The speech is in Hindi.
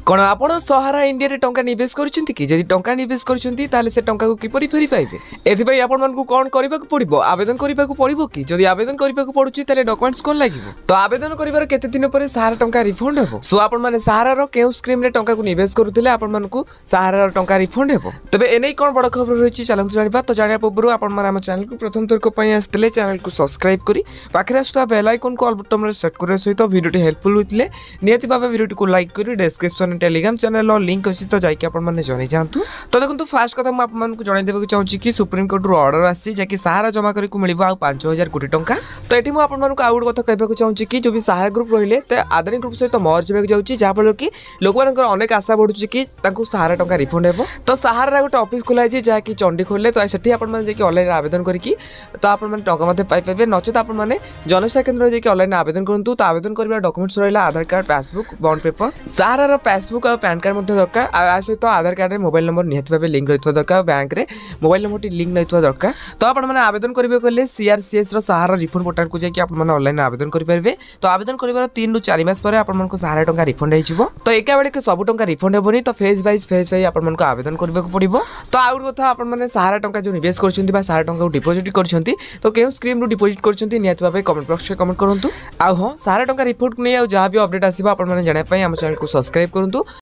कौन आपण सहारा इंडिया रे टंका निवेश करछंती कि जदि टंका निवेश करछंती ताले से टंका को किपरि फेरी पाइबे एथिबई आपण मन को कोन करबा को पड़िबो आवेदन करबा को पड़िबो कि जदि आवेदन करबा को पड़ुची ताले डॉक्यूमेंट्स कोन लागिबो तो आवेदन करिवार केते दिन परे सहारा टंका रिफंड हेबो सो आपण माने सहारा रो केउ स्कीम रे टंका को निवेश करूथिले आपण मन को सहारा रो टंका रिफंड हेबो तबे एनै कोन बड़ खबर रहिछि चलंतु जानिबा तो जानिया पूर्व आपण माने हम चैनल को प्रथम तोर को पई आस्थिले चैनल को सब्सक्राइब करी पाखरे आस्था बेल आइकन को ऑल बटन रे सेट करे सहित वीडियो हेल्पफुल होइतिले नियति भाबे वीडियो को लाइक करी डिस्क्रिप्शन टेलीग्राम चैनल लिंक अच्छी तो जाकि आपण माने जनै जानतु तो देखंतु फास्ट कथा म आपण मानकु जणाइ देबे चाहूची कि सुप्रीम कोर्ट रो ऑर्डर आसी जाकि सहारा जमा करी को मिलिबो आ 5000 कोटी टंका तो एठी म आपण मानकु आउट कथा कहबा को चाहूची कि जो भी सहारा ग्रुप रहिले त आदरी ग्रुप सहित मर्ज हेबे जाउची जा फल कि लोक मानकर अनेक आशा बढ़ुची कि तांकु सहारा टंका रिफंड हेबो तो सहारा गोटे ऑफिस खोला जे जाकि चंडी खोले तो सेठी आपण माने जेकि ऑनलाइन आवेदन करी कि तो आपण माने टंका मध्ये पाइ पाइबे नचेत आपण माने जनसेवा केंद्र जेकि ऑनलाइन आवेदन करंतु तो आवेदन करबा डॉक्यूमेंट्स रहिला आधार कार्ड पासबुक बॉन्ड पेपर सहारा रो पासबुक और पैन कार्ड मध्ये दरकार आ सहित आधार कार्ड रे मोबाइल नंबर निहत भाबे लिंक रहितवा दरकार बैंक रे मोबाइल नंबर टी लिंक रहितवा दरकार तो आपण माने आवेदन करिवे कले सीआरसीएस रो सहारा रिफंड पोर्टल को जाकि आपण माने ऑनलाइन आवेदन करि परबे तो आवेदन करिवार 3 रु 4 मास परे आपण मानको सहारा टंका रिफंड हे जिवो तो एका बेले के सब टंका रिफंड हेबोनी तो फेज वाइज आपण मानको आवेदन करिवे को पड़िबो तो आउट कथा आपण माने सहारा टंका जो निवेश करछंती बा सहारा टंका को डिपॉजिट करछंती तो केउ स्कीम रु डिपॉजिट करछंती निहत भाबे कमेंट बॉक्स रे कमेंट करंतु आ हो सहारा टंका रिपोर्ट नै आ जहां भी अपडेट आसीबा आपण माने जाने पई हम चैनल को सब्सक्राइब करंतु।